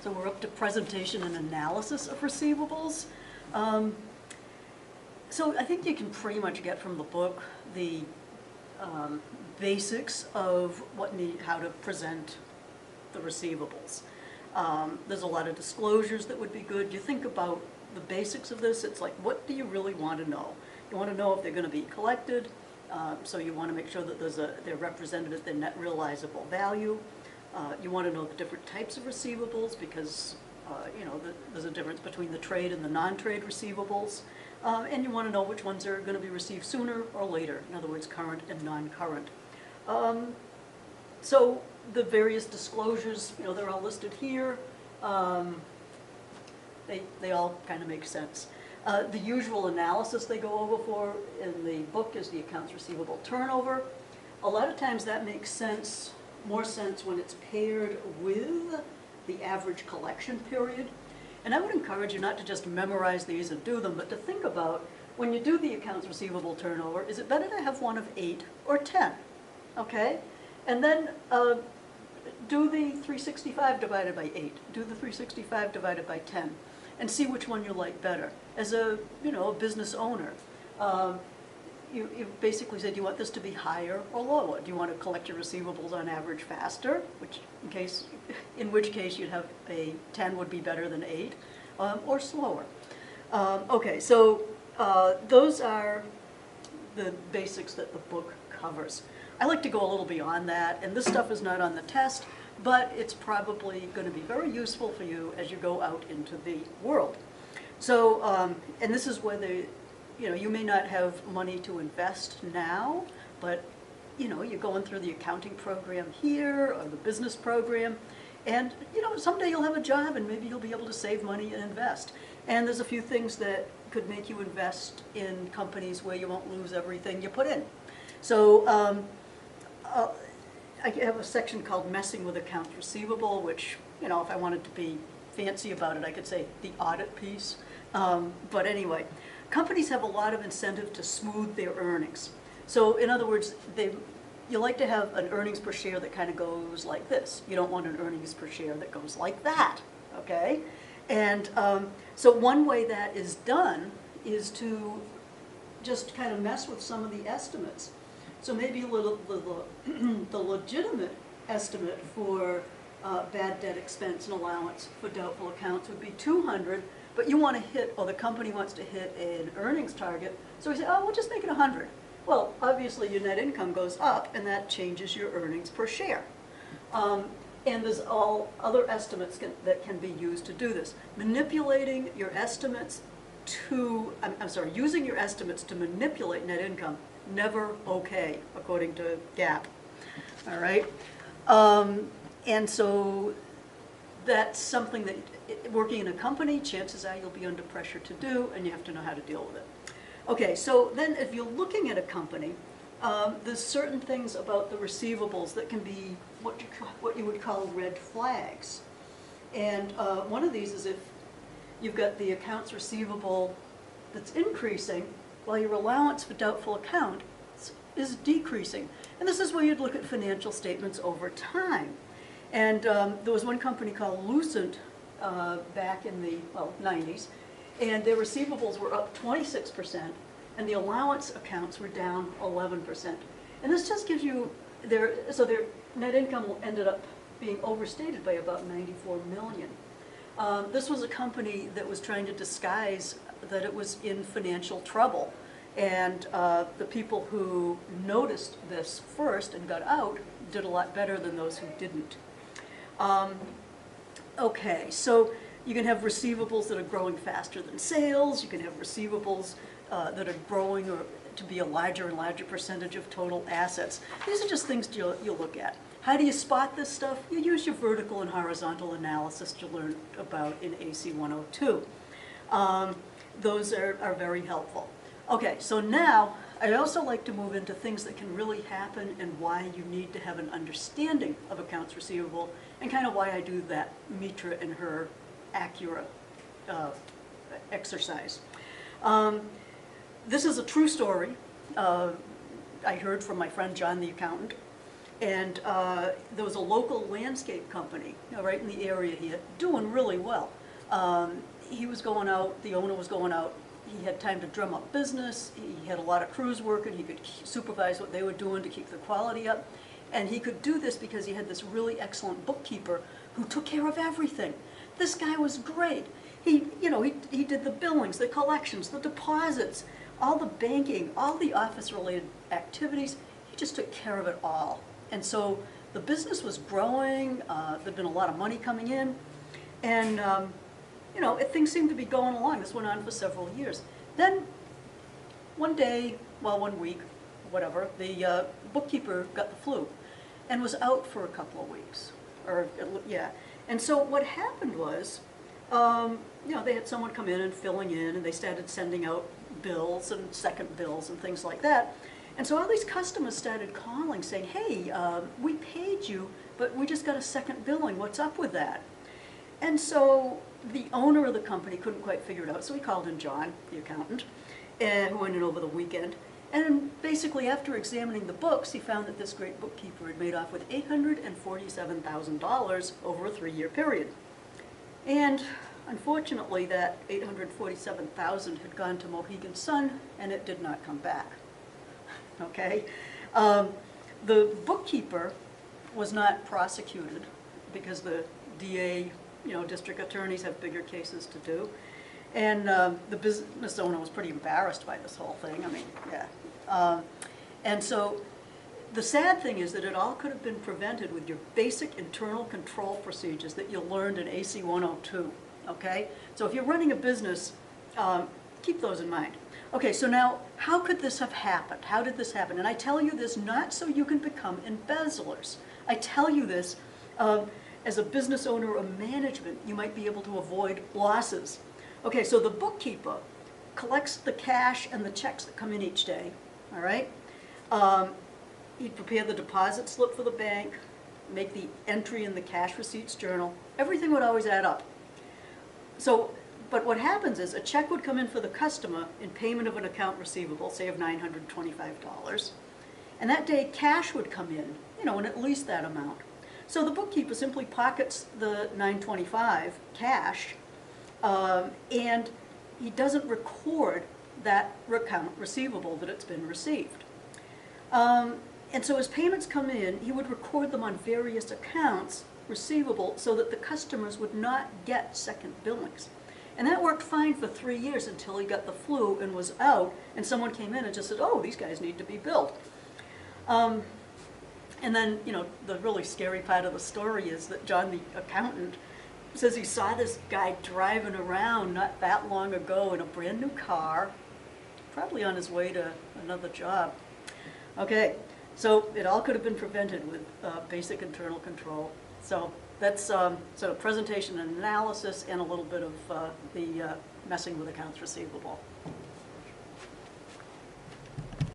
So we're up to presentation and analysis of receivables. So I think you can pretty much get from the book the basics of how to present the receivables. There's a lot of disclosures that would be good. You think about the basics of this, it's like, what do you really want to know? You want to know if they're going to be collected, so you want to make sure that they're represented at their net realizable value. You want to know the different types of receivables because there's a difference between the trade and the non-trade receivables. And you want to know which ones are going to be received sooner or later, in other words, current and non-current. So the various disclosures, they're all listed here. They all kind of make sense. The usual analysis they go over for in the book is the accounts receivable turnover. A lot of times that makes more sense when it's paired with the average collection period. And I would encourage you not to just memorize these and do them, but to think about, when you do the accounts receivable turnover, is it better to have one of 8 or 10? Okay? And then do the 365 divided by 8. Do the 365 divided by 10. And see which one you like better. As a business owner, you basically said, do you want this to be higher or lower? Do you want to collect your receivables on average faster, in which case you'd have a 10 would be better than 8, or slower? Okay, so those are the basics that the book covers. I like to go a little beyond that, and this stuff is not on the test, but it's probably going to be very useful for you as you go out into the world. So, and this is where you may not have money to invest now, but you're going through the accounting program here or the business program, and someday you'll have a job and maybe you'll be able to save money and invest. And there's a few things that could make you invest in companies where you won't lose everything you put in. So I have a section called Messing with Accounts Receivable, which, if I wanted to be fancy about it, I could say the audit piece. But anyway, companies have a lot of incentive to smooth their earnings. So in other words, you like to have an earnings per share that kind of goes like this. You don't want an earnings per share that goes like that, okay? And so one way that is done is to just kind of mess with some of the estimates. So maybe the legitimate estimate for bad debt expense and allowance for doubtful accounts would be 200, but you want to hit, or the company wants to hit an earnings target, so we say, we'll just make it 100. Well, obviously your net income goes up, and that changes your earnings per share. And there's all other estimates that can be used to do this. Manipulating your estimates using your estimates to manipulate net income, never okay, according to GAAP. All right? And so that's something that, working in a company, chances are you'll be under pressure to do, and you have to know how to deal with it. Okay, so then if you're looking at a company, there's certain things about the receivables that can be what you would call red flags. And one of these is if you've got the accounts receivable that's increasing while your allowance for doubtful account is decreasing. And this is where you'd look at financial statements over time. And there was one company called Lucent back in the 90s, and their receivables were up 26%, and the allowance accounts were down 11%. And this just gives you their net income ended up being overstated by about $94 million. This was a company that was trying to disguise that it was in financial trouble. And the people who noticed this first and got out did a lot better than those who didn't. Okay, so you can have receivables that are growing faster than sales. You can have receivables that are growing to be a larger and larger percentage of total assets. These are just things you'll look at. How do you spot this stuff? You use your vertical and horizontal analysis you learned about in AC 102. Those are very helpful. Okay, so now I'd also like to move into things that can really happen and why you need to have an understanding of accounts receivable, and kind of why I do that Mitra and her Acura exercise. This is a true story I heard from my friend John the accountant. And there was a local landscape company, you know, right in the area here, doing really well. He was going out, the owner was going out, he had time to drum up business, he had a lot of crews working, he could supervise what they were doing to keep the quality up. And he could do this because he had this really excellent bookkeeper who took care of everything. This guy was great. He did the billings, the collections, the deposits, all the banking, all the office-related activities. He just took care of it all. And so the business was growing, there'd been a lot of money coming in, and things seemed to be going along. This went on for several years. Then one day, well, one week, whatever, the bookkeeper got the flu and was out for a couple of weeks. And so what happened was, they had someone come in and filling in, and they started sending out bills and second bills and things like that. And so all these customers started calling saying, hey, we paid you, but we just got a second billing. What's up with that? And so the owner of the company couldn't quite figure it out, so he called in John, the accountant, who went in over the weekend. And basically, after examining the books, he found that this great bookkeeper had made off with $847,000 over a 3-year period. And unfortunately, that $847,000 had gone to Mohegan Sun, and it did not come back. Okay? The bookkeeper was not prosecuted because the DA, district attorneys have bigger cases to do. And the business owner was pretty embarrassed by this whole thing. I mean, yeah. And so the sad thing is that it all could have been prevented with your basic internal control procedures that you learned in AC 102, okay? So if you're running a business, keep those in mind. Okay, so now, how could this have happened? How did this happen? And I tell you this not so you can become embezzlers. I tell you this as a business owner or management, you might be able to avoid losses. Okay, so the bookkeeper collects the cash and the checks that come in each day, all right? He'd prepare the deposit slip for the bank, make the entry in the cash receipts journal. Everything would always add up. So, but what happens is a check would come in for the customer in payment of an account receivable, say of $925, and that day cash would come in, in at least that amount. So the bookkeeper simply pockets the $925 cash, and he doesn't record that account receivable that it's been received. And so as payments come in, he would record them on various accounts receivable so that the customers would not get second billings. And that worked fine for 3 years until he got the flu and was out, and someone came in and just said, oh, these guys need to be billed. And then, the really scary part of the story is that John, the accountant, says he saw this guy driving around not that long ago in a brand new car, probably on his way to another job. Okay, so it all could have been prevented with basic internal control. So that's sort of presentation and analysis and a little bit of the messing with accounts receivable.